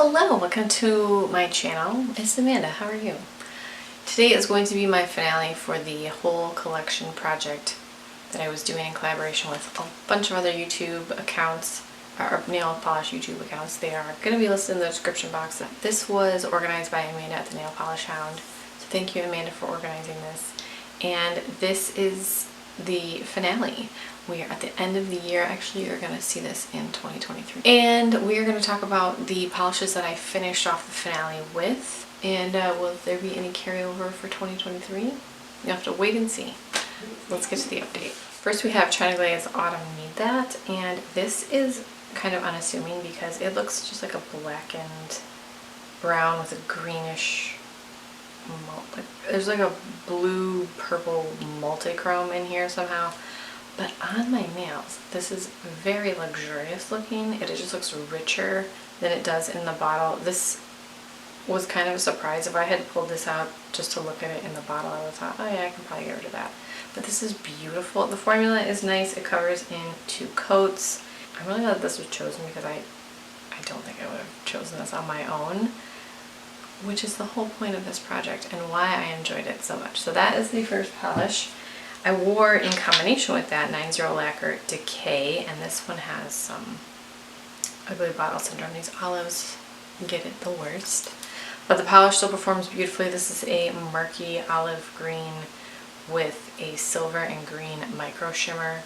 Hello, welcome to my channel. It's Amanda. How are you? Today is going to be my finale for the whole collection project that I was doing in collaboration with a bunch of other YouTube accounts, or nail polish YouTube accounts. They are going to be listed in the description box. This was organized by Amanda at the Nail Polish Hound. So thank you, Amanda, for organizing this. And this is the finale. We are at the end of the year. Actually, you're going to see this in 2023. And we are going to talk about the polishes that I finished off the finale with. And will there be any carryover for 2023? You have to wait and see. Let's get to the update. First we have China Glaze Autumn Need That. And this is kind of unassuming because it looks just like a blackened brown with a greenish, there's like a blue purple multichrome in here somehow. But on my nails, this is very luxurious looking. It just looks richer than it does in the bottle. This was kind of a surprise. If I had pulled this out just to look at it in the bottle, I would have thought, oh yeah, I can probably get rid of that. But this is beautiful. The formula is nice. It covers in 2 coats. I'm really glad this was chosen because I don't think I would have chosen this on my own, which is the whole point of this project and why I enjoyed it so much. So that is the first polish. I wore in combination with that 90 Lacquer Decay, and this one has some ugly bottle syndrome. These olives get it the worst. But the polish still performs beautifully. This is a murky olive green with a silver and green micro shimmer.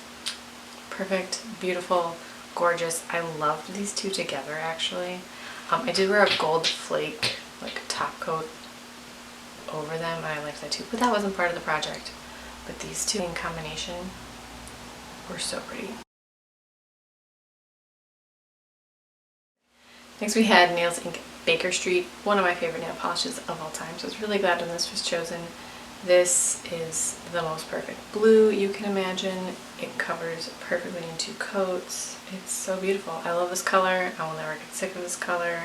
Perfect, beautiful, gorgeous. I loved these two together actually. I did wear a gold flake like top coat over them and I liked that too, but that wasn't part of the project. But these two in combination were so pretty. Next we had Nails Inc. Baker Street, one of my favorite nail polishes of all time. So I was really glad when this was chosen. This is the most perfect blue you can imagine. It covers perfectly in 2 coats. It's so beautiful. I love this color. I will never get sick of this color.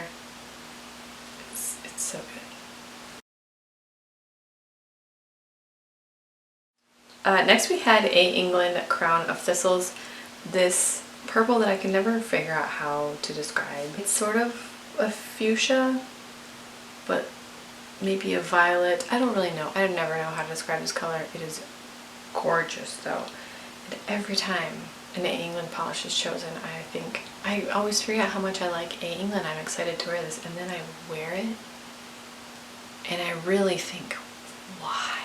It's so good. Next we had A. England Crown of Thistles. This purple that I can never figure out how to describe. It's sort of a fuchsia, but maybe a violet. I don't really know. I never know how to describe this color. It is gorgeous though. And every time an A. England polish is chosen, I always forget how much I like A. England. I'm excited to wear this and then I wear it and I really think, why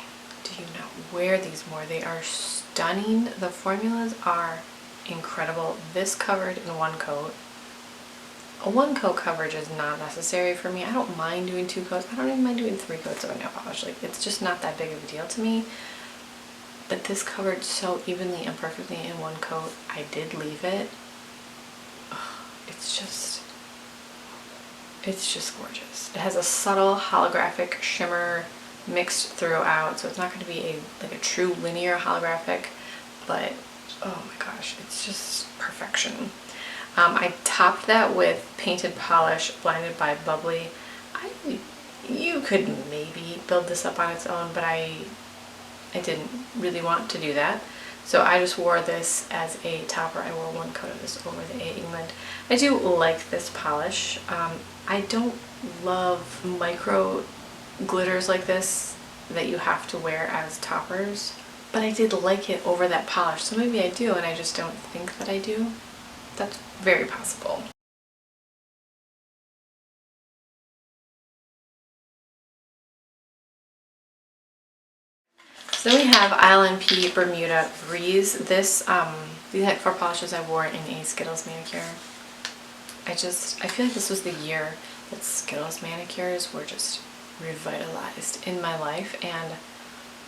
do you not wear these more? They are stunning. The formulas are incredible. This covered in 1 coat. A 1 coat coverage is not necessary for me. I don't mind doing 2 coats. I don't even mind doing 3 coats of a nail polish. Like, it's just not that big of a deal to me. But this covered so evenly and perfectly in 1 coat. I did leave it. Ugh, it's just gorgeous. It has a subtle holographic shimmer mixed throughout, so it's not going to be like a true linear holographic, but oh my gosh, it's just perfection. I topped that with painted polish blinded by Bubbly. You could maybe build this up on its own, but I didn't really want to do that, so I just wore this as a topper. I wore 1 coat of this over the A. England. I do like this polish. I don't love micro glitters like this that you have to wear as toppers, but I did like it over that polish, so maybe I do and I just don't think that I do. That's very possible. So then we have ILNP Bermuda Breeze. These next 4 polishes I wore in a Skittles manicure. I feel like this was the year that Skittles manicures were just revitalized in my life and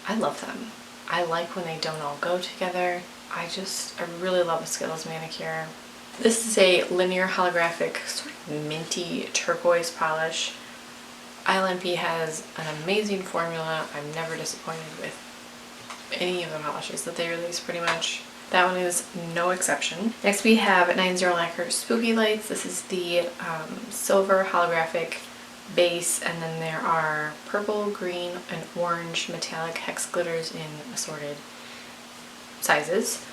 I love them. I like when they don't all go together. I really love a Skittles manicure. This is a linear holographic sort of minty turquoise polish. ILNP has an amazing formula. I'm never disappointed with any of the polishes that they release pretty much. That one is no exception. Next we have 90 Lacquer Spooky Lights. This is the silver holographic base, and then there are purple, green, and orange metallic hex glitters in assorted sizes.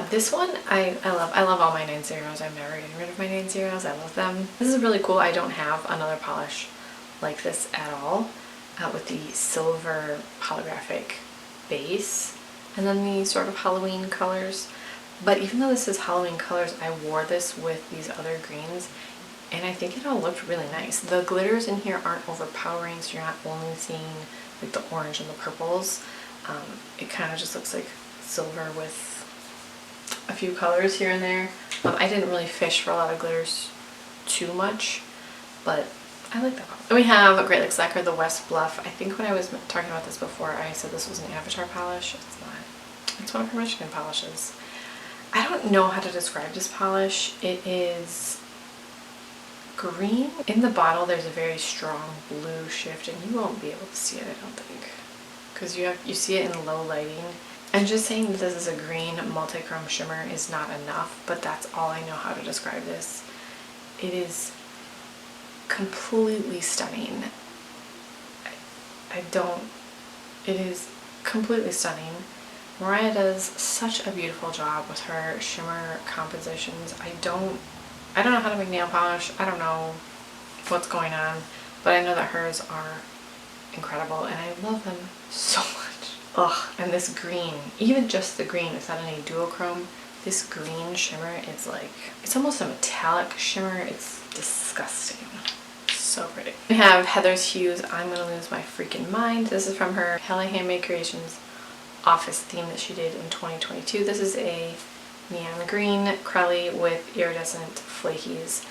This one I love. I love all my 9-0s. I'm never getting rid of my 9-0s. I love them. This is really cool. I don't have another polish like this at all, with the silver holographic base and then the sort of Halloween colors. But even though this is Halloween colors, I wore this with these other greens and I think it all looked really nice. The glitters in here aren't overpowering, so you're not only seeing like the orange and the purples. It kind of just looks like silver with a few colors here and there. I didn't really fish for a lot of glitters too much, but I like that one. Then we have Great Lakes Lacquer, the West Bluff. I think when I was talking about this before, I said this was an Avatar polish. It's not. It's one of her Michigan polishes. I don't know how to describe this polish. It is green. In the bottle there's a very strong blue shift and you won't be able to see it, I don't think, because you see it in low lighting. And just saying that this is a green multi-chrome shimmer is not enough, but that's all I know how to describe this. It is completely stunning. It is completely stunning. Mariah does such a beautiful job with her shimmer compositions. I don't know how to make nail polish. I don't know what's going on, but I know that hers are incredible and I love them so much. Ugh, and this green, even just the green without any duochrome, this green shimmer is like, it's almost a metallic shimmer. It's disgusting. So pretty. We have Heather's Hues, I'm Gonna Lose My Freaking Mind. This is from her Hella Handmade Creations office theme that she did in 2022. This is a neon green Crelly with iridescent flakies.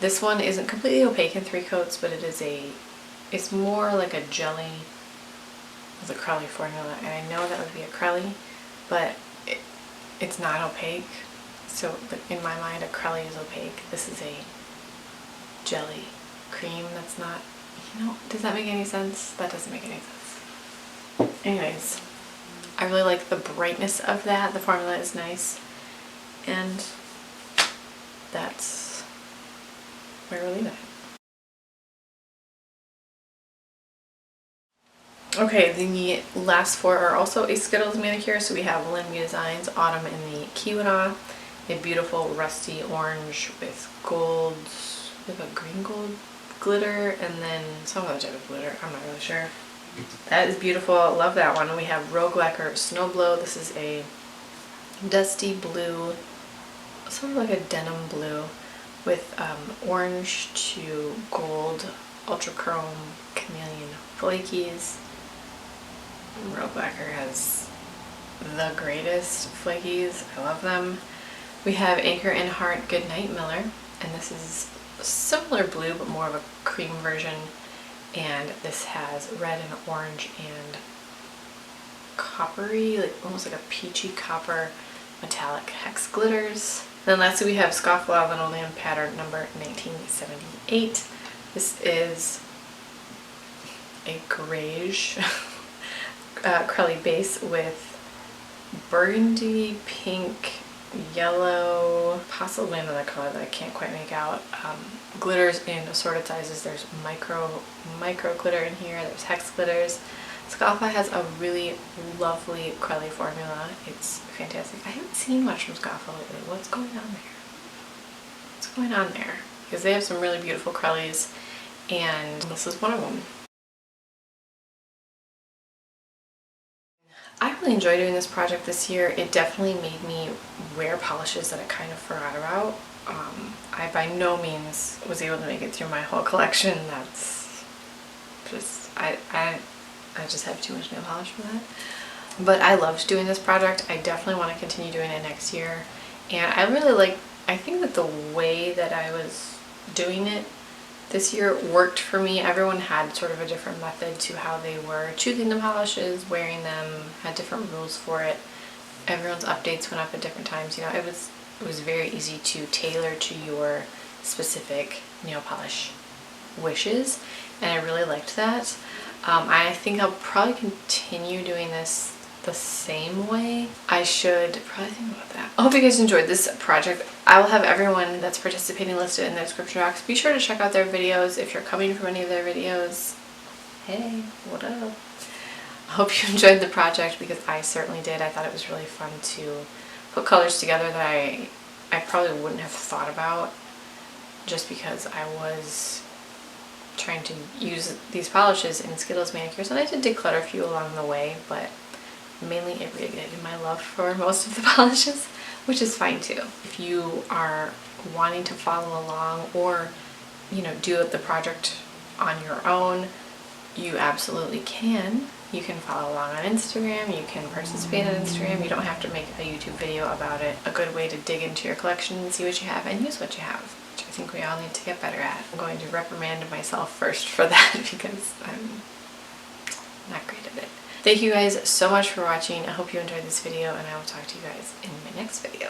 This one isn't completely opaque in 3 coats, but it's more like a jelly with a Crelly formula, and I know that would be a Crelly, but it's not opaque. So in my mind, a Crelly is opaque. This is a jelly cream that's not, does that make any sense? That doesn't make any sense. Anyways, I really like the brightness of that. The formula is nice, and that's where we'll leave it. Okay, the last 4 are also a Skittles manicure. So we have Lynn Me Designs Autumn in the Kiwana, a beautiful rusty orange with gold, with a green gold glitter, and then some other type of glitter. I'm not really sure. That is beautiful. Love that one. We have Rogue Lacquer Snow Blow. This is a dusty blue, sort of like a denim blue with orange to gold ultra chrome chameleon flakies. Rogue Lacquer has the greatest flakies. I love them. We have Anchor and Heart Goodnight Miller, and this is similar blue but more of a cream version, and this has red and orange and coppery, like almost like a peachy copper metallic hex glitters. Then lastly we have Scofflaw Linoleum pattern number 1978. This is a grayish Crelly base with burgundy, pink, yellow, possibly another color that I can't quite make out. Glitters in assorted sizes. There's micro glitter in here. There's hex glitters. Scofflaw has a really lovely Crelly formula. It's fantastic. I haven't seen much from Scofflaw lately. What's going on there? What's going on there? Because they have some really beautiful Crellys, and this is one of them. I really enjoyed doing this project this year. It definitely made me wear polishes that I kind of forgot about. I by no means was able to make it through my whole collection. That's just, I just have too much nail polish for that. But I loved doing this project. I definitely want to continue doing it next year. And I really like, I think that the way that I was doing it this year worked for me. Everyone had sort of a different method to how they were choosing the polishes, wearing them, had different rules for it. Everyone's updates went up at different times. It was very easy to tailor to your specific nail polish wishes, and I really liked that. I think I'll probably continue doing this the same way. I should probably think about that. I hope you guys enjoyed this project. I will have everyone that's participating listed in the description box. Be sure to check out their videos if you're coming from any of their videos. Hey, what up? I hope you enjoyed the project because I certainly did. I thought it was really fun to put colors together that I probably wouldn't have thought about, just because I was trying to use these polishes in Skittles manicures, and I did declutter a few along the way, but mainly it reignited my love for most of the polishes, which is fine too. If you are wanting to follow along or, you know, do the project on your own, you absolutely can. You can follow along on Instagram, you can participate on Instagram, you don't have to make a YouTube video about it. A good way to dig into your collection and see what you have and use what you have, which I think we all need to get better at. I'm going to reprimand myself first for that because I'm not great at it. Thank you guys so much for watching. I hope you enjoyed this video, and I will talk to you guys in my next video.